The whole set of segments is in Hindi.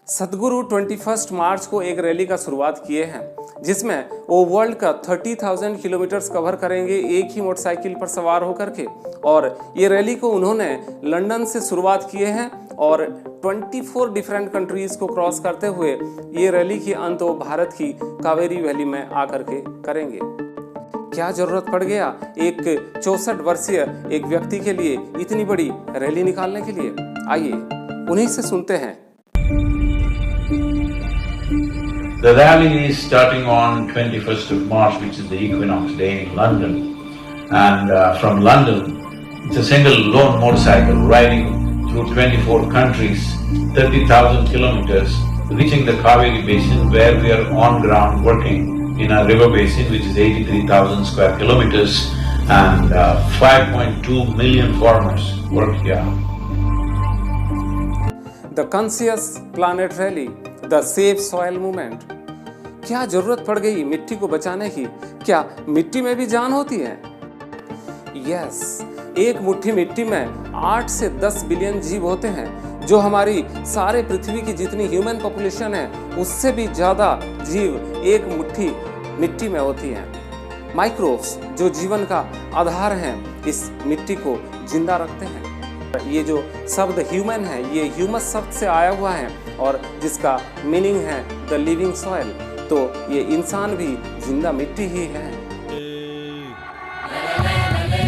सदगुरु 21 मार्च को एक रैली का शुरुआत किए हैं जिसमें वो वर्ल्ड का 30,000 किलोमीटर्स कवर करेंगे एक ही मोटरसाइकिल पर सवार होकर के। और ये रैली को उन्होंने लंदन से शुरुआत किए हैं और 24 डिफरेंट कंट्रीज को क्रॉस करते हुए ये रैली की अंत वो भारत की कावेरी वैली में आकर के करेंगे। क्या जरूरत पड़ गया एक 64 वर्षीय एक व्यक्ति के लिए इतनी बड़ी रैली निकालने के लिए? आइए उन्हीं से सुनते हैं। The rally is starting on 21st of March, which is the equinox day in London. And from London, it's a single lone motorcycle riding through 24 countries, 30,000 kilometers, reaching the Kaveri Basin where we are on ground working in a river basin which is 83,000 square kilometers and 5.2 million farmers work here. The Conscious Planet Rally, the Save Soil Movement। क्या जरूरत पड़ गई मिट्टी को बचाने की? क्या मिट्टी में भी जान होती है? यस, एक मुट्ठी मिट्टी में 8 से 10 बिलियन जीव होते हैं, जो हमारी सारे पृथ्वी की जितनी ह्यूमन पॉपुलेशन है उससे भी ज्यादा जीव एक मुट्ठी मिट्टी में होती हैं। माइक्रोब्स जो जीवन का आधार हैं इस मिट्टी को जिंदा रखते हैं। ये जो शब्द ह्यूमन है ये ह्यूमस शब्द से आया हुआ है और जिसका मीनिंग है द लिविंग सॉइल, तो ये इंसान भी जिंदा मिट्टी ही है।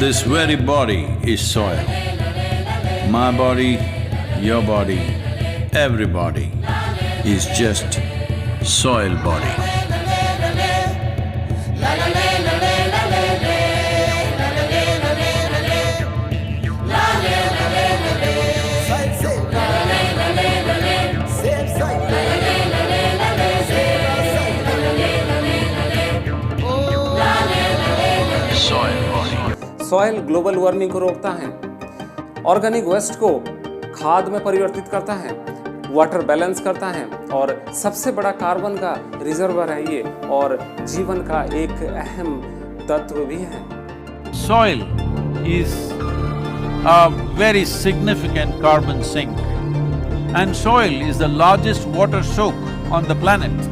This very body is soil. My body, your body, everybody is just soil body. Soil global warming को रोकता है, ऑर्गेनिक वेस्ट को खाद में परिवर्तित करता है, वाटर बैलेंस करता है और सबसे बड़ा कार्बन का रिजर्वर है ये और जीवन का एक अहम तत्व भी है। Soil is a very significant carbon sink and soil is the largest water soak on the planet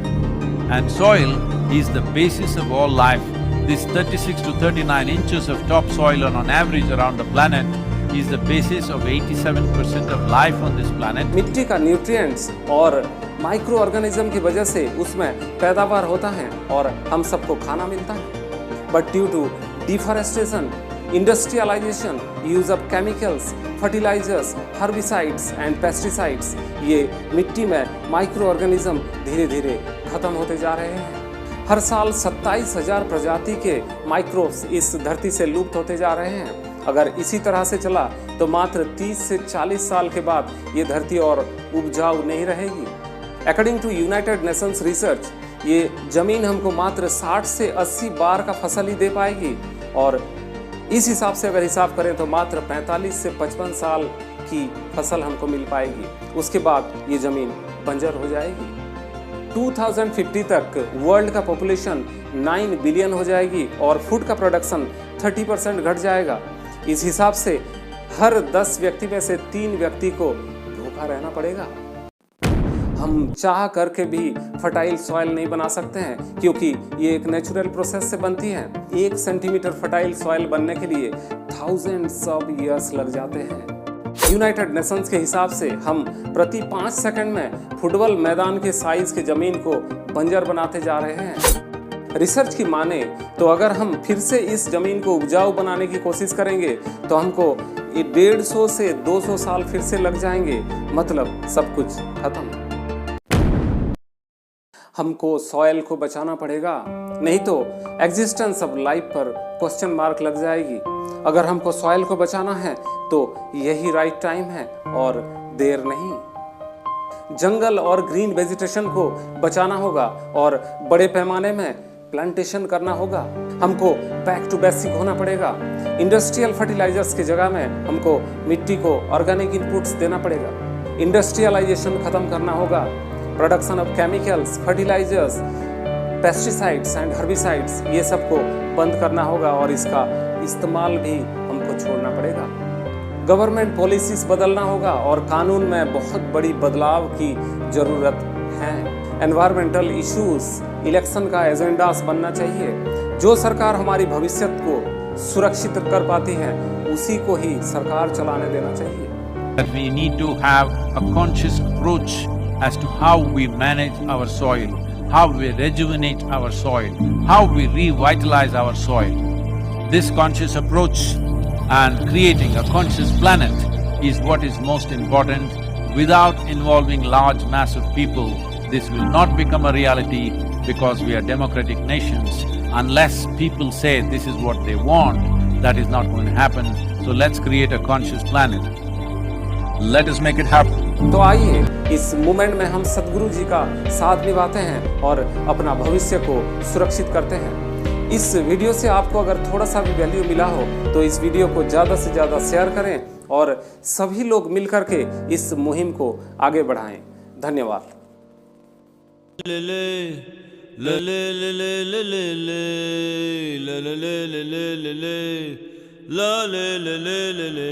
and soil is the basis of all life. This 36 to 39 inches of topsoil on average around the planet is the basis of 87% of life on this planet. मिट्टी का न्यूट्रिएंट्स और माइक्रो ऑर्गेनिज्म की वजह से उसमें पैदावार होता है और हम सबको खाना मिलता है। But due to deforestation, industrialisation, use of chemicals, fertilisers, herbicides and pesticides, ये मिट्टी में माइक्रो ऑर्गेनिज्म धीरे धीरे खत्म होते जा रहे हैं। हर साल 27,000 प्रजाति के माइक्रोब्स इस धरती से लुप्त होते जा रहे हैं। अगर इसी तरह से चला तो मात्र 30 से 40 साल के बाद ये धरती और उपजाऊ नहीं रहेगी। According to United Nations research, ये जमीन हमको मात्र 60 से 80 बार का फसल ही दे पाएगी और इस हिसाब से अगर हिसाब करें तो मात्र 45 से 55 साल की फसल हमको मिल पाएगी। उसके बाद ये जमीन बंजर हो जाएगी। 2050 तक वर्ल्ड का पॉपुलेशन 9 बिलियन हो जाएगी और फूड का प्रोडक्शन 30% घट जाएगा। इस हिसाब से हर 10 व्यक्ति में से 3 व्यक्ति को भूखा रहना पड़ेगा। हम चाह करके भी फर्टाइल सॉइल नहीं बना सकते हैं क्योंकि ये एक नेचुरल प्रोसेस से बनती है। 1 सेंटीमीटर फर्टाइल सॉइल बनने के लिए थाउजेंड्स ऑफ ईयर्स लग जाते हैं। यूनाइटेड नेशंस के हिसाब से हम प्रति 5 सेकंड में फुटबॉल मैदान के साइज की जमीन को बंजर बनाते जा रहे हैं। रिसर्च की माने तो अगर हम फिर से इस जमीन को उपजाऊ बनाने की कोशिश करेंगे तो हमको 150 से 200 साल फिर से लग जाएंगे, मतलब सब कुछ खत्म। हमको सॉइल को बचाना पड़ेगा, नहीं तो एग्जिस्टेंस ऑफ लाइफ पर क्वेश्चन मार्क लग जाएगी। अगर हमको सॉइल को बचाना है तो यही राइट टाइम है और देर नहीं। जंगल और ग्रीन वेजिटेशन को बचाना होगा और बड़े पैमाने में प्लांटेशन करना होगा। हमको बैक टू बेसिक होना पड़ेगा। इंडस्ट्रियल फर्टिलाइजर्स की जगह में हमको मिट्टी को ऑर्गेनिक इनपुट्स देना पड़ेगा। इंडस्ट्रियलाइजेशन खत्म करना होगा। Production of chemicals, fertilisers, pesticides and herbicides, ये सबको बंद करना होगा और इसका इस्तेमाल भी हमको छोड़ना पड़ेगा। गवर्नमेंट पॉलिसीज बदलना होगा और कानून में बहुत बड़ी बदलाव की जरूरत है। एनवायरमेंटल इश्यूज इलेक्शन का एजेंडा बनना चाहिए। जो सरकार हमारी भविष्य को सुरक्षित कर पाती है उसी को ही सरकार चलाने देना चाहिए। That we need to have a conscious approach as to how we manage our soil, how we rejuvenate our soil, how we revitalize our soil. This conscious approach and creating a conscious planet is what is most important. Without involving large mass of people, this will not become a reality because we are democratic nations. Unless people say this is what they want, that is not going to happen. So let's create a conscious planet. Let us make it happen. तो आइए इस मूवमेंट में हम सद्गुरु जी का साथ निभाते हैं और अपना भविष्य को सुरक्षित करते हैं। इस वीडियो से आपको अगर थोड़ा सा भी वैल्यू मिला हो तो इस वीडियो को ज़्यादा से ज़्यादा शेयर करें और सभी लोग मिलकर के इस मुहिम को आगे बढ़ाएं। धन्यवाद। le le le le le le le le le le le le le le la le le le le le